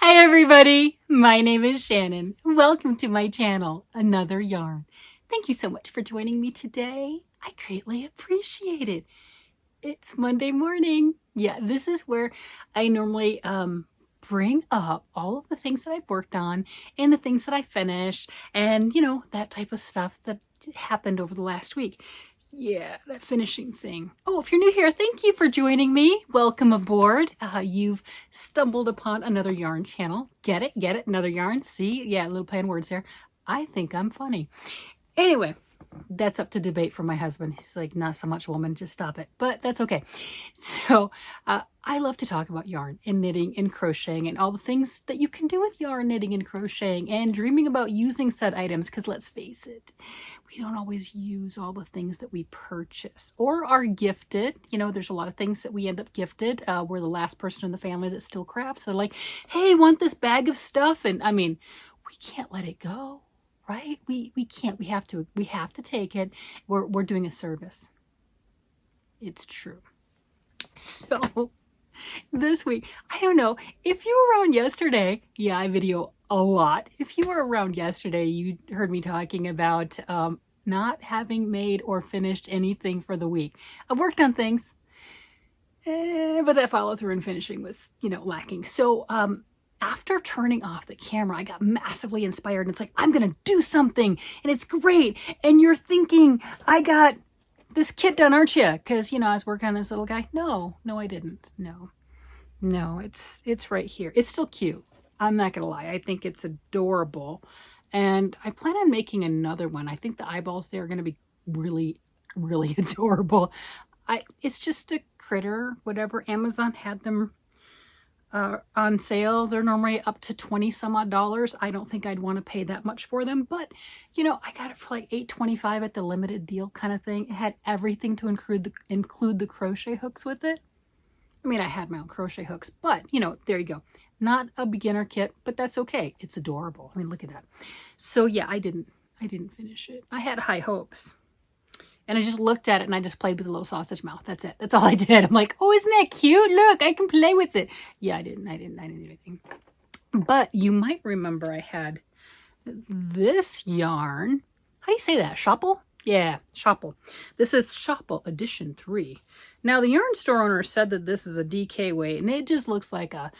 Hi everybody, my name is Shannon. Welcome to my channel, Another Yarn. Thank you so much for joining me today. I greatly appreciate it. It's Monday morning. Yeah, this is where I normally bring up all of the things that I've worked on and the things that I finished and, that type of stuff that happened over the last week. Yeah, that finishing thing. Oh, if you're new here, thank you for joining me. Welcome aboard. You've stumbled upon Another Yarn channel. Get it? Get it? Another Yarn? See? Yeah, a little play on words there. I think I'm funny. Anyway, that's up to debate for my husband. He's like, not so much, woman, just stop it. But that's okay. So I love to talk about yarn and knitting and crocheting and all the things that you can do with yarn, knitting, and crocheting and dreaming about using said items. Because let's face it, we don't always use all the things that we purchase or are gifted. There's a lot of things that we end up gifted. We're the last person in the family that still crafts. So like, hey, want this bag of stuff? And I mean, we can't let it go. Right? We can't. We have to take it. We're doing a service. It's true. So this week, I don't know if you were around yesterday. Yeah, I video a lot. If you were around yesterday, you heard me talking about not having made or finished anything for the week. I worked on things, but that follow through and finishing was, lacking. So after turning off the camera, I got massively inspired. And it's like, I'm going to do something. And it's great. And you're thinking, I got this kit done, aren't you? Because, I was working on this little guy. No, I didn't. No, it's right here. It's still cute. I'm not going to lie. I think it's adorable. And I plan on making another one. I think the eyeballs there are going to be really, really adorable. It's just a critter, whatever. Amazon had them on sale. They're normally up to 20 some odd dollars. I don't think I'd want to pay that much for them, but I got it for like $8.25 at the limited deal kind of thing. It had everything to include the crochet hooks with it. I mean, I had my own crochet hooks, but there you go. Not a beginner kit, but that's okay. It's adorable. I mean, look at that. So yeah, I didn't finish it. I had high hopes. And I just looked at it and I just played with the little sausage mouth. That's it. That's all I did. I'm like, oh, isn't that cute? Look, I can play with it. Yeah, I didn't do anything. But you might remember I had this yarn. How do you say that? Shopple? Yeah, Shopple. This is Shopple Edition 3. Now, the yarn store owner said that this is a DK weight, and it just looks like a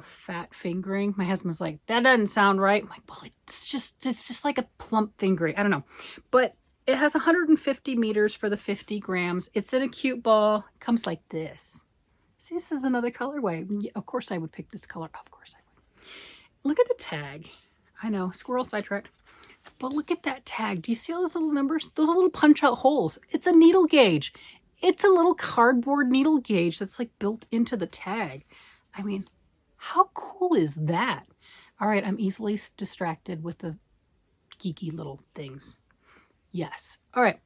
fat fingering. My husband's like, that doesn't sound right. I'm like, well, it's just like a plump fingering. I don't know. But it has 150 meters for the 50 grams. It's in a cute ball. It comes like this. See, this is another colorway. Of course I would pick this color. Of course I would. Look at the tag. I know, squirrel sidetracked. But look at that tag. Do you see all those little numbers? Those are little punch-out holes. It's a needle gauge. It's a little cardboard needle gauge that's like built into the tag. I mean, how cool is that? All right, I'm easily distracted with the geeky little things. Yes. All right.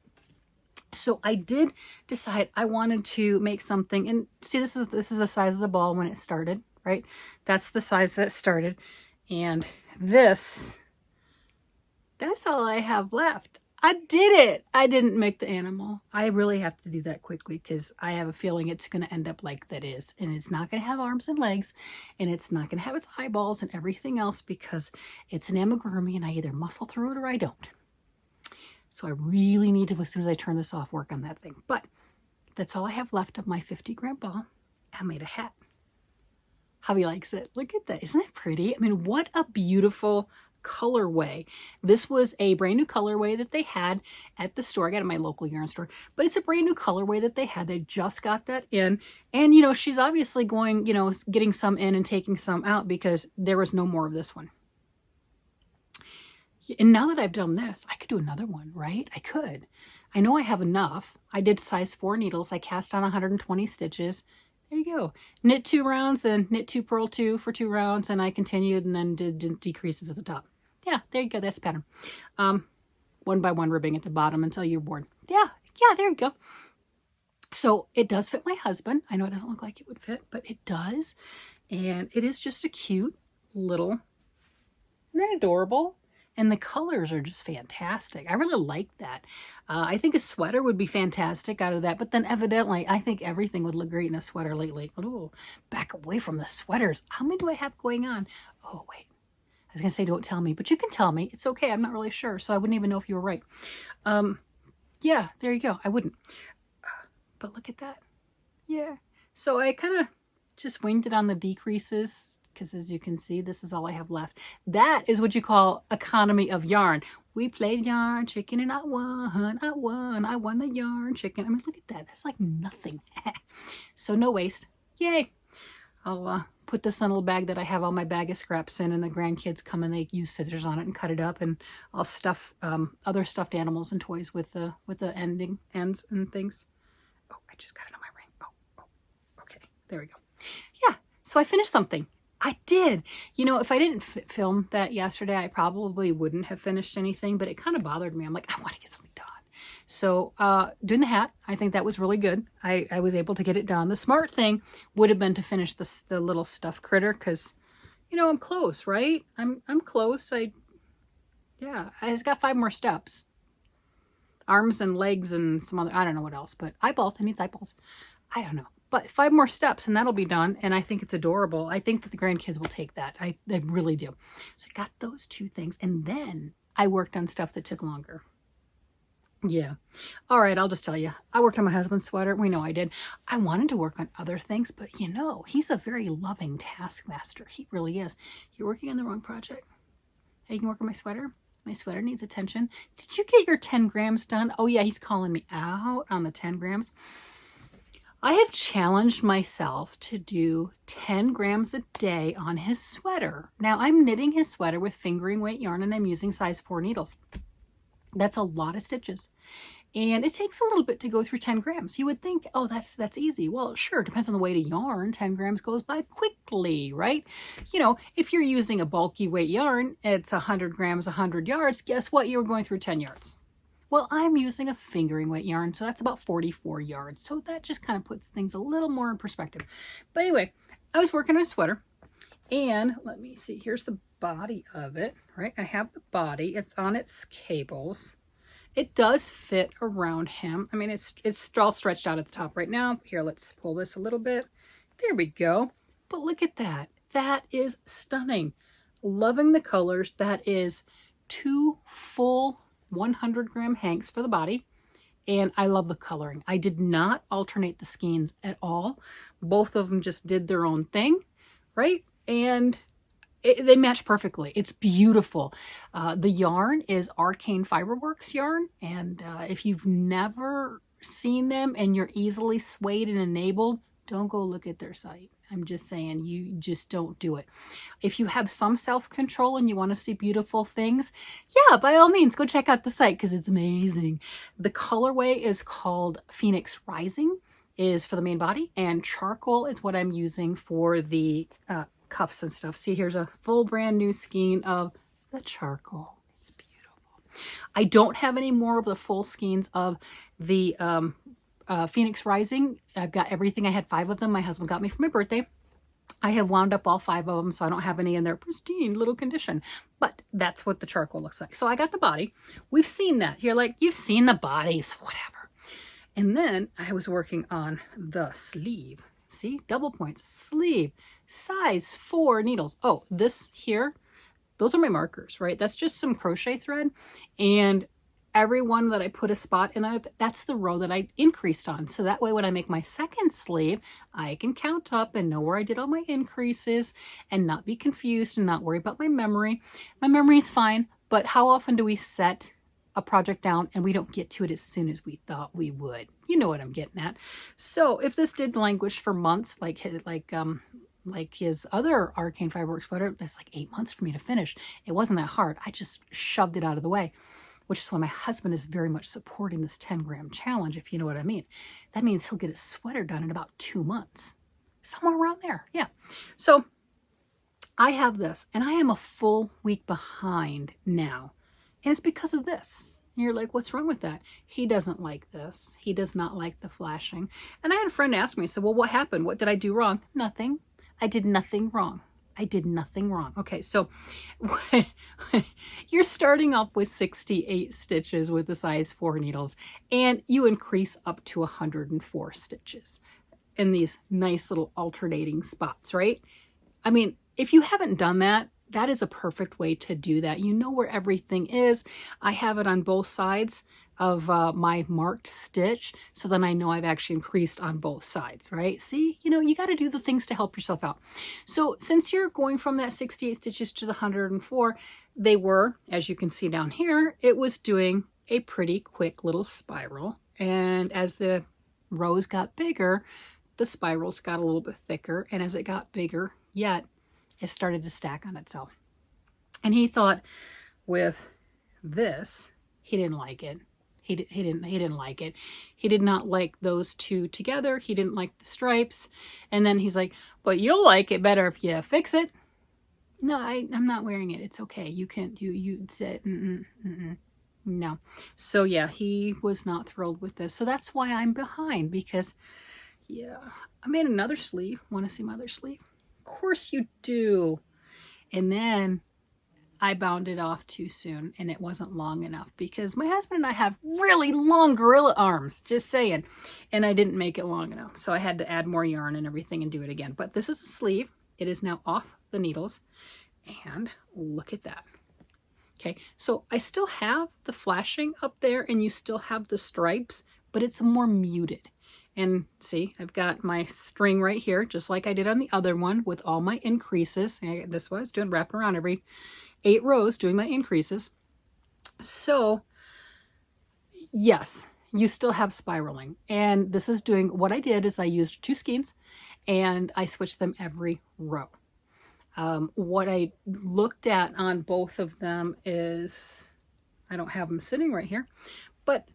So I did decide I wanted to make something, and see, this is the size of the ball when it started, right? That's the size that it started. And that's all I have left. I did it. I didn't make the animal. I really have to do that quickly because I have a feeling it's going to end up like that is. And it's not going to have arms and legs, and it's not going to have its eyeballs and everything else because it's an amigurumi and I either muscle through it or I don't. So I really need to, as soon as I turn this off, work on that thing. But that's all I have left of my 50-gram ball. I made a hat. Hubby likes it. Look at that. Isn't that pretty? I mean, what a beautiful colorway. This was a brand new colorway that they had at the store. I got it at my local yarn store. But it's a brand new colorway that they had. They just got that in. And, she's obviously going, getting some in and taking some out because there was no more of this one. And now that I've done this, I could do another one, right? I could. I know I have enough. I did size 4 needles. I cast on 120 stitches. There you go. Knit 2 rounds and knit 2, purl 2 for 2 rounds. And I continued and then did decreases at the top. Yeah, there you go. That's pattern. 1 by 1 ribbing at the bottom until you're bored. Yeah, there you go. So it does fit my husband. I know it doesn't look like it would fit, but it does. And it is just a cute little, isn't that adorable? And the colors are just fantastic. I really like that. I think a sweater would be fantastic out of that, but then evidently I think everything would look great in a sweater lately. Oh, back away from the sweaters. How many do I have going on? Oh, wait. I was going to say don't tell me, but you can tell me. It's okay. I'm not really sure, so I wouldn't even know if you were right. Yeah, there you go. I wouldn't. But look at that. Yeah. So I kind of just winged it on the decreases because as you can see, this is all I have left. That is what you call economy of yarn. We played yarn chicken and I won the yarn chicken. I mean, look at that. That's like nothing. So no waste. Yay. I'll put this in a little bag that I have all my bag of scraps in, and the grandkids come and they use scissors on it and cut it up, and I'll stuff other stuffed animals and toys with the ends and things. Oh, I just got it on my ring. Oh, okay, there we go. Yeah, so I finished something. I did. You know, if I didn't film that yesterday, I probably wouldn't have finished anything, but it kind of bothered me. I'm like, I want to get something done. So doing the hat, I think that was really good. I was able to get it done. The smart thing would have been to finish the little stuffed critter because, you know, I'm close, right? I'm close. I just got 5 more steps. Arms and legs and some other, I don't know what else, but eyeballs. I need eyeballs. I don't know. But 5 more steps and that'll be done. And I think it's adorable. I think that the grandkids will take that. I really do. So I got those 2 things. And then I worked on stuff that took longer. Yeah. All right, I'll just tell you. I worked on my husband's sweater. We know I did. I wanted to work on other things, but you know, he's a very loving taskmaster. He really is. You're working on the wrong project. Hey, you can work on my sweater? My sweater needs attention. Did you get your 10 grams done? Oh yeah, he's calling me out on the 10 grams. I have challenged myself to do 10 grams a day on his sweater. Now I'm knitting his sweater with fingering weight yarn and I'm using size 4 needles. That's a lot of stitches. And it takes a little bit to go through 10 grams. You would think, oh, that's easy. Well, sure, depends on the weight of yarn. 10 grams goes by quickly, right? You know, if you're using a bulky weight yarn, it's 100 grams, 100 yards. Guess what? You're going through 10 yards. Well, I'm using a fingering weight yarn, so that's about 44 yards. So that just kind of puts things a little more in perspective. But anyway, I was working on a sweater. And let me see, here's the body of it, right? I have the body, it's on its cables. It does fit around him. I mean, it's all stretched out at the top right now. Here, let's pull this a little bit. There we go. But look at that. That is stunning. Loving the colors. That is 2 full 100-gram hanks for the body. And I love the coloring. I did not alternate the skeins at all. Both of them just did their own thing, right? And they match perfectly. It's beautiful. The yarn is Arcane Fiberworks yarn. And if you've never seen them and you're easily swayed and enabled, don't go look at their site. I'm just saying, you just don't do it. If you have some self-control and you want to see beautiful things, yeah, by all means, go check out the site because it's amazing. The colorway is called Phenix Rising, is for the main body, and charcoal is what I'm using for the cuffs and stuff. See, here's a full brand new skein of the charcoal. It's beautiful. I don't have any more of the full skeins of the Phenix Rising. I've got everything. I had 5 of them. My husband got me for my birthday. I have wound up all 5 of them, so I don't have any in their pristine little condition. But that's what the charcoal looks like. So I got the body. We've seen that. You're like, you've seen the bodies, whatever. And then I was working on the sleeve. See, double points, sleeve, size 4 needles. Oh, this here, those are my markers, right? That's just some crochet thread. And every one that I put a spot in, that's the row that I increased on. So that way when I make my second sleeve, I can count up and know where I did all my increases and not be confused and not worry about my memory. My memory is fine, but how often do we set a project down and we don't get to it as soon as we thought we would? You know what I'm getting at. So if this did languish for months, like his other Arcane Fiberworks sweater, that's like 8 months for me to finish. It wasn't that hard. I just shoved it out of the way, which is why my husband is very much supporting this 10-gram challenge, if you know what I mean. That means he'll get a sweater done in about 2 months, somewhere around there. Yeah. So I have this, and I am a full week behind now. And it's because of this. And you're like, what's wrong with that? He doesn't like this. He does not like the flashing. And I had a friend ask me, said, well, what happened? What did I do wrong? Nothing. I did nothing wrong. I did nothing wrong. Okay, so you're starting off with 68 stitches with the size 4 needles, and you increase up to 104 stitches in these nice little alternating spots, right? I mean, if you haven't done that, that is a perfect way to do that. You know where everything is. I have it on both sides of my marked stitch, so then I know I've actually increased on both sides, right? See, you know, you got to do the things to help yourself out. So since you're going from that 68 stitches to the 104, they were, as you can see down here, it was doing a pretty quick little spiral. And as the rows got bigger, the spirals got a little bit thicker. And as it got bigger yet, it started to stack on itself. And he thought with this, he didn't like it. He didn't like it. He did not like those two together. He didn't like the stripes. And then he's like, but you'll like it better if you fix it. No, I'm not wearing it. It's okay. You can't, you said, no. So yeah, he was not thrilled with this. So that's why I'm behind, because yeah, I made another sleeve. Want to see my other sleeve? Of course you do. And then I bounded off too soon, and it wasn't long enough, because my husband and I have really long gorilla arms, just saying, and I didn't make it long enough. So I had to add more yarn and everything and do it again. But this is a sleeve. It is now off the needles, and look at that. Okay, so I still have the flashing up there, and you still have the stripes, but it's more muted. And see, I've got my string right here, just like I did on the other one, with all my increases. This one I was doing wrapping around every 8 rows, doing my increases. So yes, you still have spiraling. And this is doing, what I did is I used 2 skeins and I switched them every row. What I looked at on both of them is, I don't have them sitting right here, but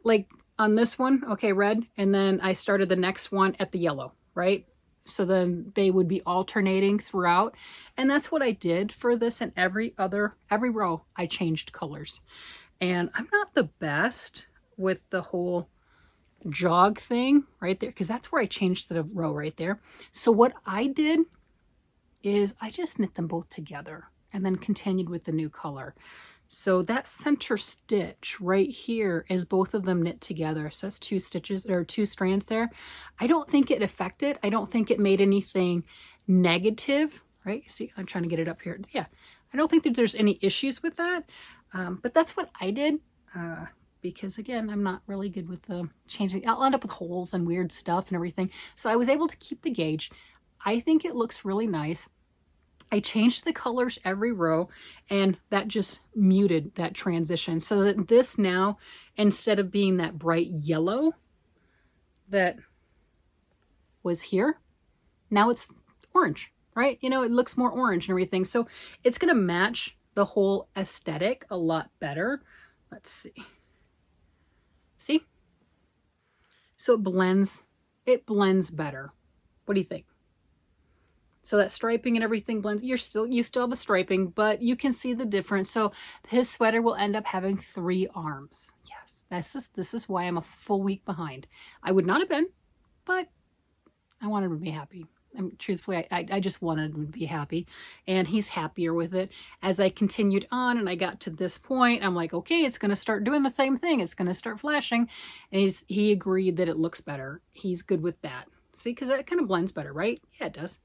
like on this one, okay, red, and then I started the next one at the yellow, right? So then they would be alternating throughout. And that's what I did for this, and every row I changed colors. And I'm not the best with the whole jog thing right there, because that's where I changed the row right there. So what I did is I just knit them both together and then continued with the new color. So that center stitch right here is both of them knit together. So that's 2 stitches or 2 strands there. I don't think it affected. I don't think it made anything negative, right? See, I'm trying to get it up here. Yeah, I don't think that there's any issues with that. But that's what I did. Because again, I'm not really good with the changing. I'll end up with holes and weird stuff and everything. So I was able to keep the gauge. I think it looks really nice. I changed the colors every row, and that just muted that transition, so that this now, instead of being that bright yellow that was here, now it's orange, right? You know, it looks more orange and everything. So it's going to match the whole aesthetic a lot better. Let's see. See? So it blends better. What do you think? So that striping and everything blends. You still have a striping, but you can see the difference. So his sweater will end up having 3 arms. Yes, this is why I'm a full week behind. I would not have been, but I wanted him to be happy. Truthfully, I just wanted him to be happy, and he's happier with it. As I continued on and I got to this point, I'm like, okay, it's going to start doing the same thing. It's going to start flashing. And he agreed that it looks better. He's good with that. See, because that kind of blends better, right? Yeah, it does.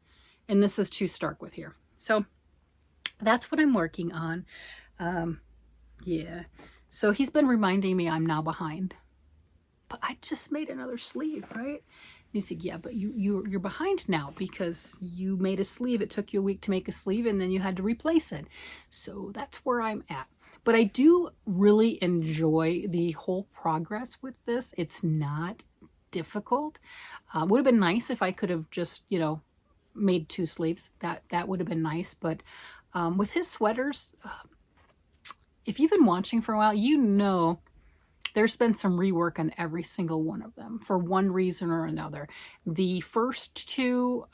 And this is too stark with here. So that's what I'm working on. Yeah. So he's been reminding me I'm now behind. But I just made another sleeve, right? He said, yeah, but you're behind now because you made a sleeve. It took you a week to make a sleeve, and then you had to replace it. So that's where I'm at. But I do really enjoy the whole progress with this. It's not difficult. Would have been nice if I could have just, you know, made 2 sleeves. That would have been nice. But with his sweaters, if you've been watching for a while, you know there's been some rework on every single one of them for one reason or another. The first 2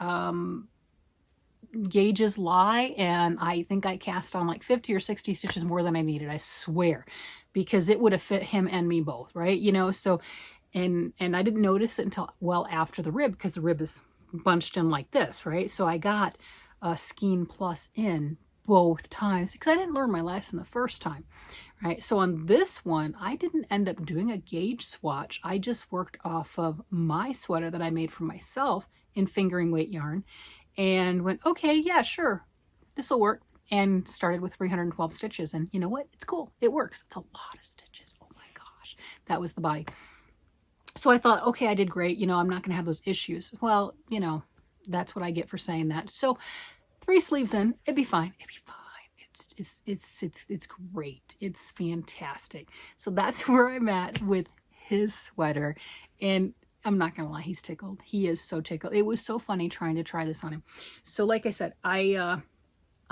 gauges lie, and I think I cast on like 50 or 60 stitches more than I needed, I swear, because it would have fit him and me both, right? You know, so and I didn't notice it until well after the rib, because the rib is bunched in like this, right? So I got Skein Plus in both times because I didn't learn my lesson the first time, right? So on this one, I didn't end up doing a gauge swatch. I just worked off of my sweater that I made for myself in fingering weight yarn and went, okay, yeah, sure, this will work. And started with 312 stitches. And you know what? It's cool. It works. It's a lot of stitches. Oh my gosh. That was the body. So I thought, okay, I did great. You know, I'm not going to have those issues. Well, you know, that's what I get for saying that. So 3 sleeves in, it'd be fine. It'd be fine. It's great. It's fantastic. So that's where I'm at with his sweater. And I'm not gonna lie, he's tickled. He is so tickled. It was so funny trying to try this on him. So like I said, I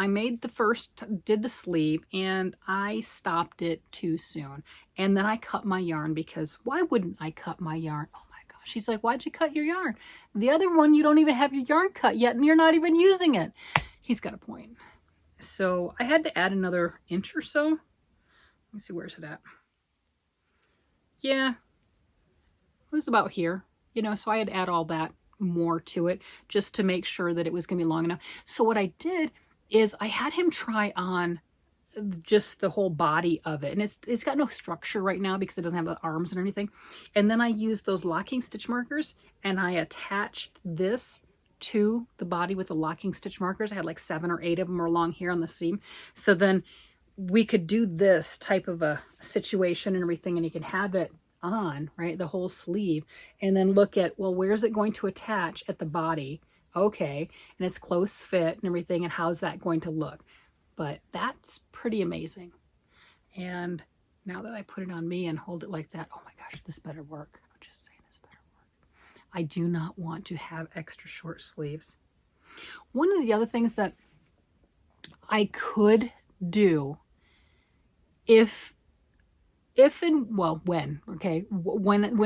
made did the sleeve, and I stopped it too soon. And then I cut my yarn because why wouldn't I cut my yarn? Oh my gosh. She's like, why'd you cut your yarn? The other one, you don't even have your yarn cut yet and you're not even using it. He's got a point. So I had to add another inch or so. Let me see, where's it at? Yeah, it was about here, you know, so I had to add all that more to it just to make sure that it was gonna be long enough. So what I did is I had him try on just the whole body of it. And it's got no structure right now because it doesn't have the arms and anything. And then I used those locking stitch markers and I attached this to the body with the locking stitch markers. I had like 7 or 8 of them along here on the seam. So then we could do this type of a situation and everything, and you can have it on, right, the whole sleeve, and then look at, well, where's it going to attach at the body? Okay, and it's close fit and everything, and how's that going to look? But that's pretty amazing. And now that I put it on me and hold it like that, oh my gosh, this better work. I'm just saying, this better work. I do not want to have extra short sleeves. One of the other things that I could do when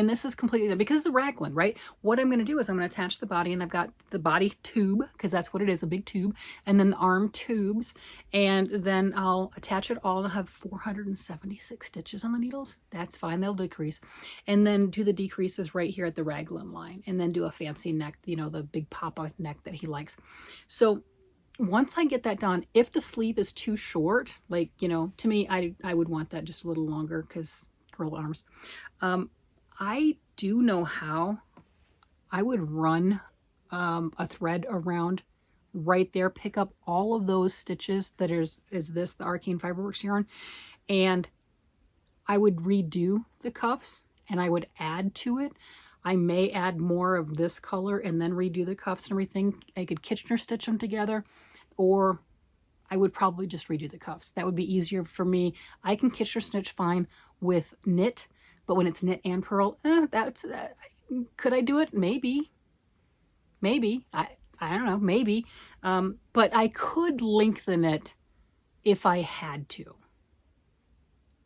this is completely done, because it's a raglan, right? What I'm going to do is I'm going to attach the body, and I've got the body tube, because that's what it is, a big tube, and then the arm tubes, and then I'll attach it all, and I'll have 476 stitches on the needles. That's fine, they'll decrease, and then do the decreases right here at the raglan line, and then do a fancy neck, you know, the big papa neck that he likes. So once I get that done, if the sleeve is too short, like, you know, to me, I would want that just a little longer because girl arms. I do know how. I would run a thread around right there, pick up all of those stitches that is this, the Arcane Fiberworks yarn, and I would redo the cuffs and I would add to it. I may add more of this color and then redo the cuffs and everything. I could Kitchener stitch them together, or I would probably just redo the cuffs. That would be easier for me. I can Kitchener stitch fine with knit, but when it's knit and purl, could I do it? Maybe. I don't know, maybe. But I could lengthen it if I had to.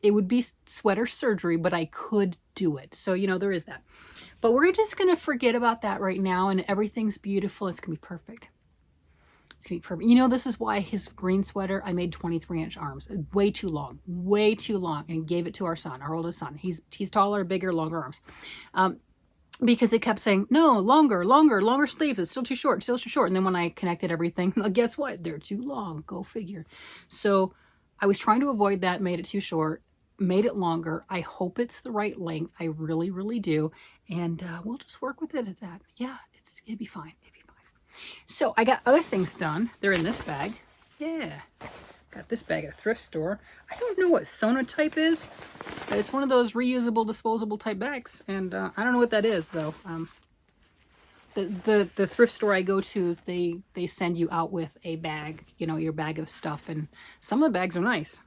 It would be sweater surgery, but I could do it. So, you know, there is that. But we're just going to forget about that right now, and everything's beautiful. It's going to be perfect. It's going to be perfect. You know, this is why his green sweater, I made 23-inch arms. Way too long, and gave it to our son, our oldest son. He's taller, bigger, longer arms. Because it kept saying, no, longer sleeves. It's still too short, And then when I connected everything, well, guess what? They're too long. Go figure. So I was trying to avoid that, made it too short, made it longer. I hope it's the right length. I really, really do. And we'll just work with it at that. Yeah, it'd be fine. It'd be fine. So I got other things done. They're in this bag. Yeah. Got this bag at a thrift store. I don't know what Sonotype is. It's one of those reusable, disposable type bags. And I don't know what that is, though. The thrift store I go to, they send you out with a bag, you know, your bag of stuff. And some of the bags are nice.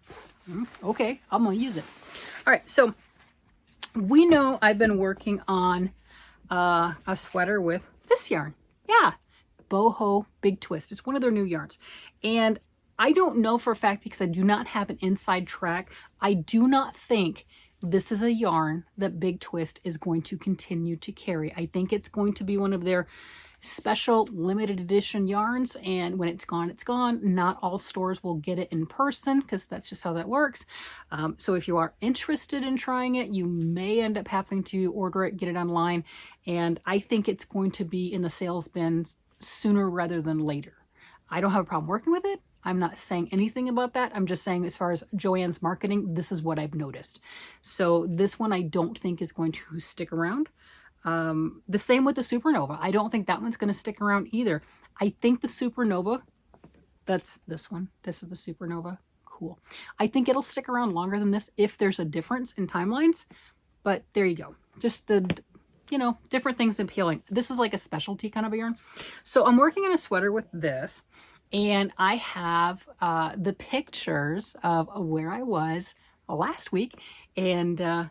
Okay, I'm going to use it. All right, so we know I've been working on a sweater with this yarn. Yeah, Boho Big Twist. It's one of their new yarns. And I don't know for a fact because I do not have an inside track. I do not think this is a yarn that Big Twist is going to continue to carry. I think it's going to be one of their special limited edition yarns, and when it's gone, it's gone. Not all stores will get it in person because that's just how that works. So if you are interested in trying it, you may end up having to order it, get it online, and I think it's going to be in the sales bins sooner rather than later. I don't have a problem working with it. I'm not saying anything about that. I'm just saying as far as Joann's marketing, this is what I've noticed. So this one I don't think is going to stick around. The same with the Supernova. I don't think that one's going to stick around either. I think the Supernova, that's this one. This is the Supernova. Cool. I think it'll stick around longer than this if there's a difference in timelines. But there you go. Just the, you know, different things appealing. This is like a specialty kind of a yarn. So I'm working on a sweater with this. And I have the pictures of where I was last week. And yeah,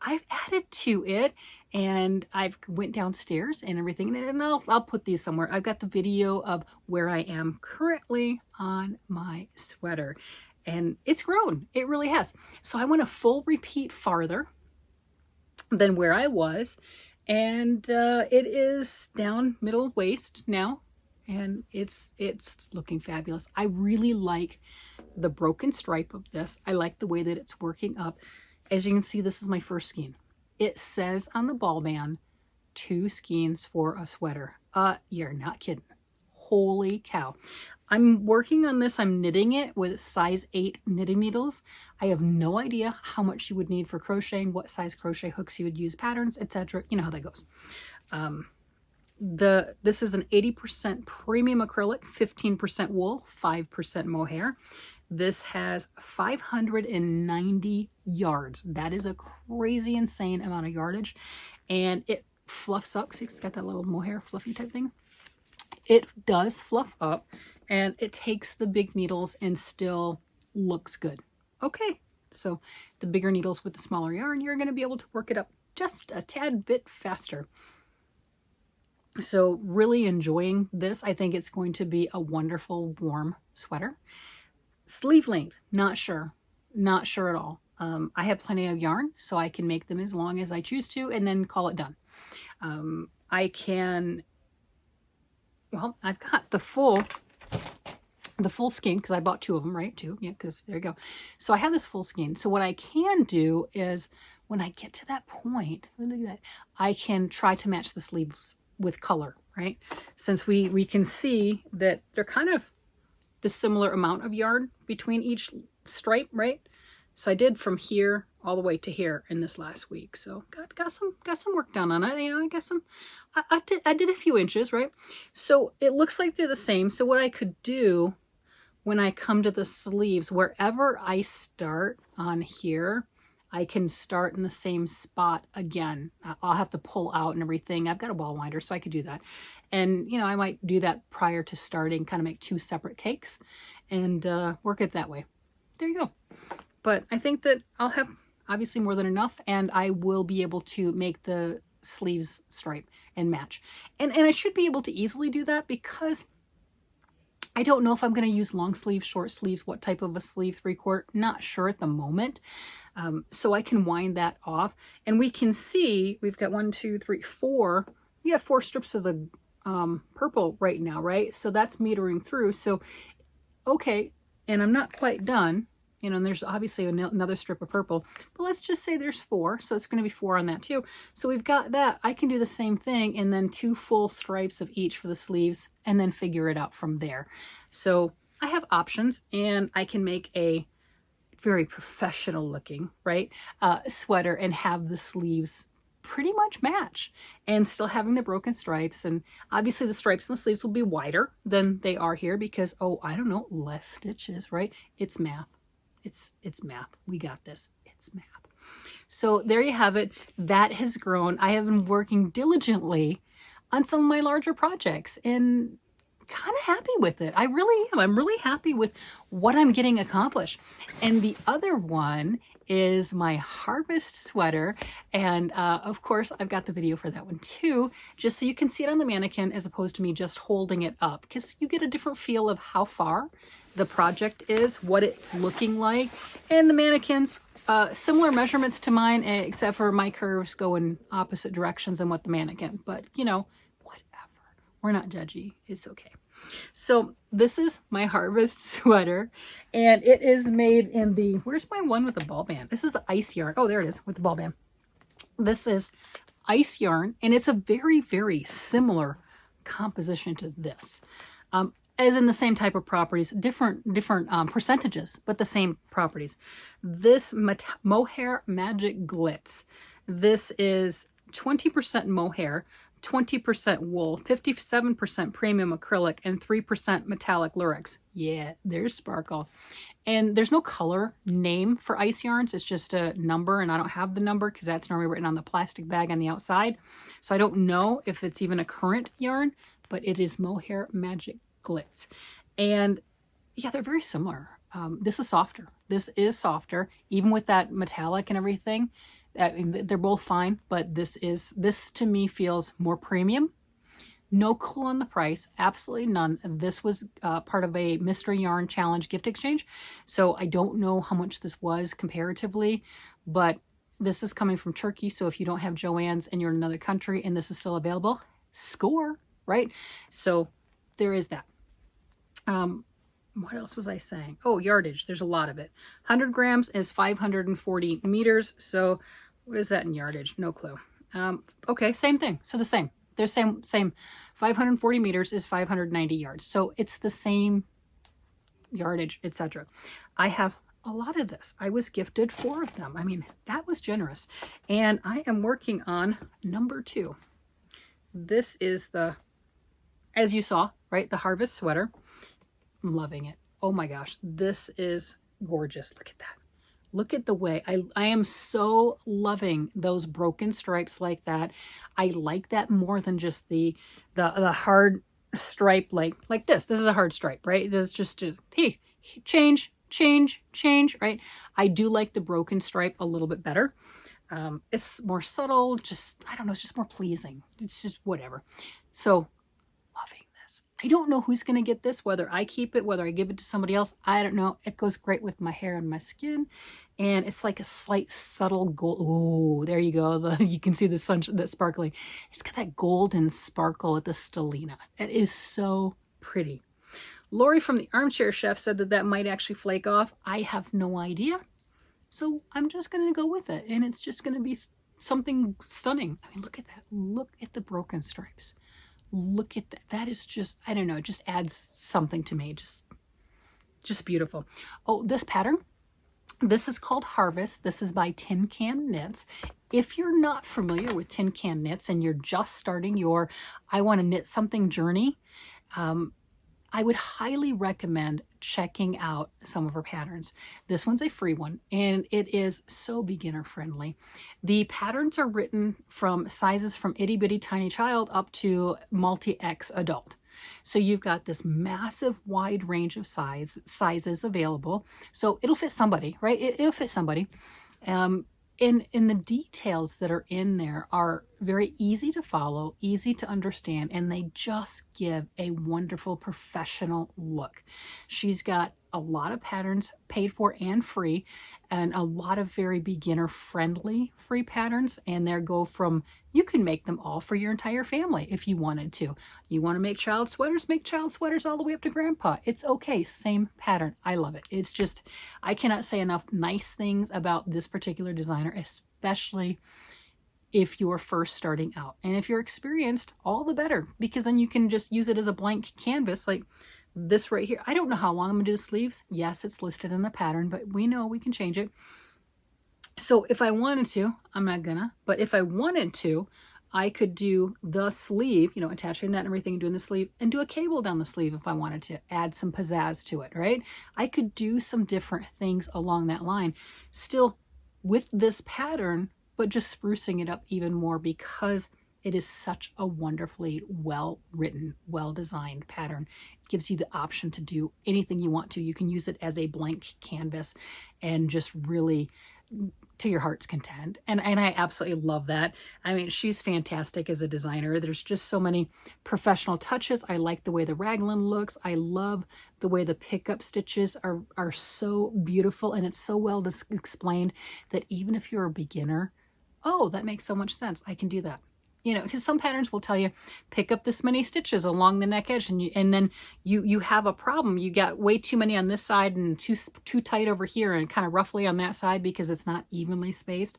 I've added to it. And I've went downstairs and everything. And I'll put these somewhere. I've got the video of where I am currently on my sweater. And it's grown. It really has. So I went a full repeat farther than where I was. And it is down middle waist now. And it's looking fabulous. I really like the broken stripe of this. I like the way that it's working up. As you can see, this is my first skein. It says on the ball band, 2 skeins for a sweater. You're not kidding. Holy cow. I'm working on this. I'm knitting it with size 8 knitting needles. I have no idea how much you would need for crocheting, what size crochet hooks you would use, patterns, etc. You know how that goes. This is an 80% premium acrylic, 15% wool, 5% mohair. This has 590 yards. That is a crazy, insane amount of yardage. And it fluffs up. See, it's got that little mohair fluffy type thing. It does fluff up, and it takes the big needles and still looks good. Okay, so the bigger needles with the smaller yarn, you're going to be able to work it up just a tad bit faster. So really enjoying this. I think it's going to be a wonderful warm sweater. Sleeve length, not sure. Not sure at all. I have plenty of yarn, so I can make them as long as I choose to and then call it done. I can, well, I've got the full skein because I bought 2 of them, right? 2, yeah, because there you go. So I have this full skein. So what I can do is when I get to that point, look at that, I can try to match the sleeves with color, right? Since we can see that they're kind of the similar amount of yarn between each stripe, right? So I did from here all the way to here in this last week. So got some work done on it. You know, I got some, I did a few inches, right? So it looks like they're the same. So what I could do when I come to the sleeves, wherever I start on here, I can start in the same spot again. I'll have to pull out and everything. I've got a ball winder, so I could do that. And, you know, I might do that prior to starting, kind of make 2 separate cakes and work it that way. There you go. But I think that I'll have obviously more than enough, and I will be able to make the sleeves stripe and match. And I should be able to easily do that because I don't know if I'm going to use long sleeve, short sleeves, what type of a sleeve, 3/4, not sure at the moment. So I can wind that off, and we can see we've got 1, 2, 3, 4. We have 4 strips of the purple right now, right? So that's metering through. So, okay, and I'm not quite done. You know, and there's obviously another strip of purple, but let's just say there's 4. So it's going to be 4 on that too. So we've got that. I can do the same thing and then 2 full stripes of each for the sleeves and then figure it out from there. So I have options, and I can make a very professional looking, right, sweater and have the sleeves pretty much match and still having the broken stripes. And obviously the stripes and the sleeves will be wider than they are here because, oh, I don't know, less stitches, right? It's math. It's math. We got this. It's math. So there you have it. That has grown. I have been working diligently on some of my larger projects and kind of happy with it. I really am. I'm really happy with what I'm getting accomplished. And the other one is my harvest sweater. And of course, I've got the video for that one too, just so you can see it on the mannequin as opposed to me just holding it up, because you get a different feel of how far the project is, what it's looking like. And the mannequins, similar measurements to mine, except for my curves go in opposite directions than what the mannequin, but you know, whatever. We're not judgy. It's okay. So this is my harvest sweater, and it is made in the, where's my one with the ball band? This is the ice yarn. Oh, there it is with the ball band. This is ice yarn, and it's a very, very similar composition to this. as in the same type of properties, different percentages, but the same properties. This Mohair Magic Glitz. This is 20% mohair, 20% wool, 57% premium acrylic, and 3% metallic lurex. Yeah, there's sparkle. And there's no color name for ice yarns. It's just a number, and I don't have the number because that's normally written on the plastic bag on the outside. So I don't know if it's even a current yarn, but it is Mohair Magic Glitz. And yeah, they're very similar. This is softer. This is softer, even with that metallic and everything. I mean, they're both fine, but this to me feels more premium. No clue on the price, absolutely none. This was part of a Mystery Yarn Challenge gift exchange, so I don't know how much this was comparatively, but this is coming from Turkey, so if you don't have Joann's and you're in another country and this is still available, score, right? So there is that. What else was I saying? Oh, yardage. There's a lot of it. 100 grams is 540 meters. So what is that in yardage? No clue. Okay, same thing. So the same. They're same. 540 meters is 590 yards. So it's the same yardage, etc. I have a lot of this. I was gifted 4 of them. I mean, that was generous. And I am working on number 2. This is the, as you saw, right, the Harvest sweater. I'm loving it. Oh my gosh, this is gorgeous. Look at that. Look at the way I am so loving those broken stripes like that. I like that more than just the hard stripe like this. This is a hard stripe, right? This is just a, hey, change, right? I do like the broken stripe a little bit better. It's more subtle, just, I don't know, it's just more pleasing. It's just whatever. So loving this. I don't know who's going to get this, whether I keep it, whether I give it to somebody else. I don't know. It goes great with my hair and my skin. And it's like a slight subtle gold. Oh, there you go. You can see the sun, that sparkly. It's got that golden sparkle at the stellina. It is so pretty. Lori from the Armchair Chef said that that might actually flake off. I have no idea. So I'm just going to go with it. And it's just going to be something stunning. I mean, look at that. Look at the broken stripes. Look at that. That is just, I don't know, it just adds something to me. Just beautiful. Oh, this pattern. This is called Harvest. This is by tincanknits. If you're not familiar with tincanknits and you're just starting your I want to knit something journey, I would highly recommend checking out some of her patterns. This one's a free one, and it is so beginner friendly. The patterns are written from sizes from itty bitty tiny child up to multi-X adult. So you've got this massive wide range of sizes available. So it'll fit somebody, right? It'll fit somebody. And the details that are in there are very easy to follow, easy to understand, and they just give a wonderful professional look. She's got a lot of patterns paid for and free, and a lot of very beginner friendly free patterns. And they go from, you can make them all for your entire family if you wanted to. You want to make child sweaters all the way up to grandpa. It's okay. Same pattern. I love it. It's just, I cannot say enough nice things about this particular designer, especially if you're first starting out. And if you're experienced, all the better, because then you can just use it as a blank canvas like this right here. I don't know how long I'm going to do the sleeves. Yes, it's listed in the pattern, but we know we can change it. So if I wanted to, I'm not gonna, but if I wanted to, I could do the sleeve, you know, attaching that and everything and doing the sleeve, and do a cable down the sleeve if I wanted to add some pizzazz to it, right? I could do some different things along that line, still with this pattern, but just sprucing it up even more because it is such a wonderfully well-written, well-designed pattern. It gives you the option to do anything you want to. You can use it as a blank canvas and just really to your heart's content. And I absolutely love that. I mean, she's fantastic as a designer. There's just so many professional touches. I like the way the raglan looks. I love the way the pickup stitches are so beautiful, and it's so well explained that even if you're a beginner, oh, that makes so much sense. I can do that. You know, because some patterns will tell you pick up this many stitches along the neck edge, and then you have a problem. You got way too many on this side and too tight over here, and kind of roughly on that side because it's not evenly spaced.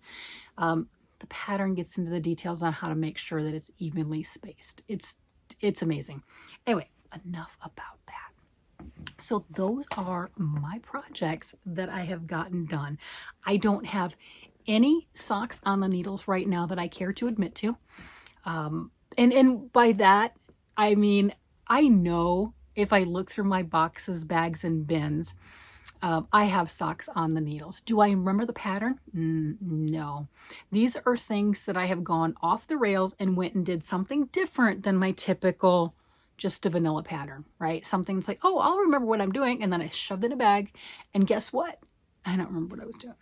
The pattern gets into the details on how to make sure that it's evenly spaced. It's amazing. Anyway, enough about that. So those are my projects that I have gotten done. I don't have any socks on the needles right now that I care to admit to. And by that, I mean, I know if I look through my boxes, bags, and bins, I have socks on the needles. Do I remember the pattern? No. These are things that I have gone off the rails and went and did something different than my typical just a vanilla pattern, right? Something's like, oh, I'll remember what I'm doing. And then I shoved it in a bag. And guess what? I don't remember what I was doing.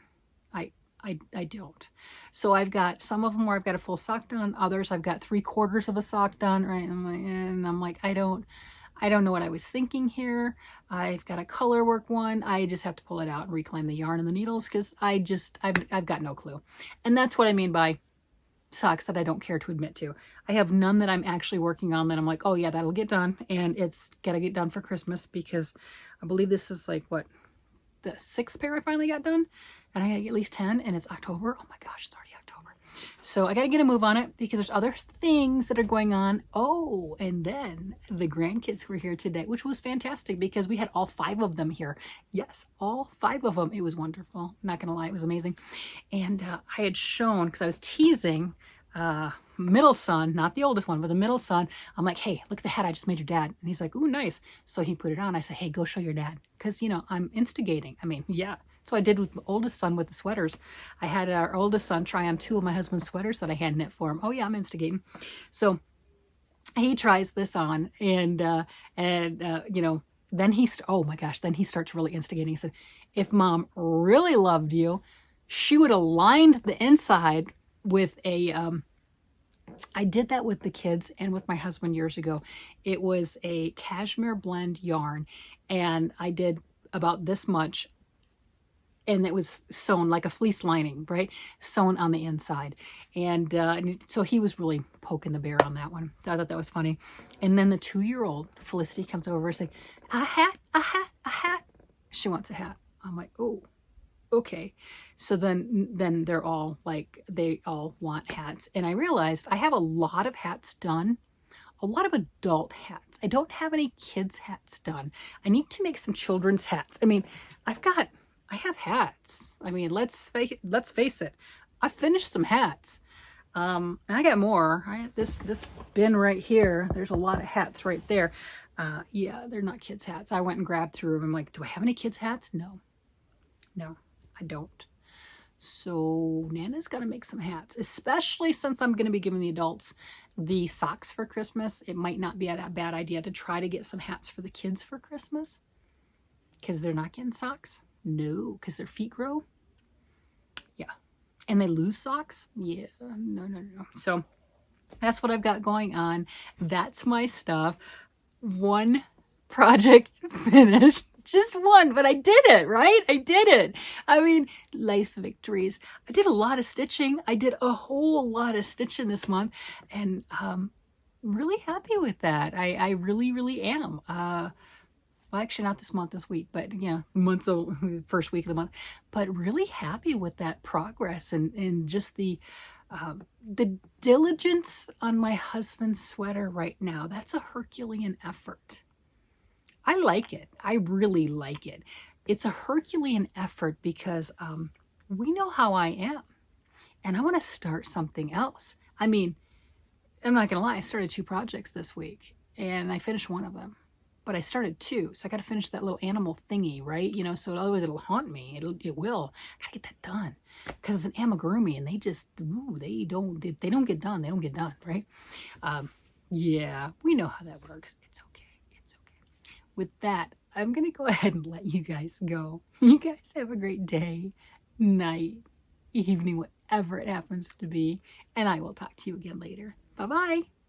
I don't. So I've got some of them where I've got a full sock done. Others I've got 3/4 of a sock done, right? And I'm like, I don't know what I was thinking here. I've got a color work one. I just have to pull it out and reclaim the yarn and the needles because I've got no clue. And that's what I mean by socks that I don't care to admit to. I have none that I'm actually working on that I'm like, oh yeah, that'll get done. And it's got to get done for Christmas because I believe this is like, what, the 6th pair I finally got done? And I got to get at least 10 and it's October. Oh my gosh, it's already October. So I got to get a move on it because there's other things that are going on. Oh, and then the grandkids were here today, which was fantastic because we had all 5 of them here. Yes, all 5 of them. It was wonderful. Not going to lie, it was amazing. And I had shown, because I was teasing middle son, not the oldest one, but the middle son. I'm like, hey, look at the hat I just made your dad. And he's like, ooh, nice. So he put it on. I said, hey, go show your dad. Because, you know, I'm instigating. I mean, yeah. So I did with my oldest son with the sweaters. I had our oldest son try on 2 of my husband's sweaters that I hand knit for him. Oh yeah, I'm instigating. So he tries this on and you know, then oh my gosh, then he starts really instigating. He said, if mom really loved you, she would have lined the inside with a, I did that with the kids and with my husband years ago. It was a cashmere blend yarn and I did about this much and it was sewn like a fleece lining, right? Sewn on the inside. And so he was really poking the bear on that one. I thought that was funny. And then the 2-year-old, Felicity, comes over and says, a hat, a hat, a hat. She wants a hat. I'm like, oh, okay. So then they're all like, they all want hats. And I realized I have a lot of hats done. A lot of adult hats. I don't have any kids' hats done. I need to make some children's hats. I mean, I have hats. I mean, let's face it. I finished some hats. And I got more. I have this bin right here. There's a lot of hats right there. Yeah, they're not kids' hats. I went and grabbed through them. I'm like, do I have any kids' hats? No, I don't. So Nana's got to make some hats, especially since I'm going to be giving the adults the socks for Christmas. It might not be a bad idea to try to get some hats for the kids for Christmas because they're not getting socks. No, because their feet grow. Yeah. And they lose socks. Yeah. No. So that's what I've got going on. That's my stuff. One project finished. Just one, but I did it, right? I did it. I mean, life victories. I did a lot of stitching. I did a whole lot of stitching this month and really happy with that. I really, really am. Well, actually not this month, this week, but you know, first week of the month, but really happy with that progress and just the diligence on my husband's sweater right now. That's a Herculean effort. I like it. I really like it. It's a Herculean effort because we know how I am and I want to start something else. I mean, I'm not going to lie. I started 2 projects this week and I finished one of them. But I started 2, so I got to finish that little animal thingy, right? You know, so otherwise it'll haunt me. It will. I gotta get that done because it's an amigurumi, and they just they don't get done. They don't get done, right? Yeah, we know how that works. It's okay. It's okay. With that, I'm gonna go ahead and let you guys go. You guys have a great day, night, evening, whatever it happens to be, and I will talk to you again later. Bye bye.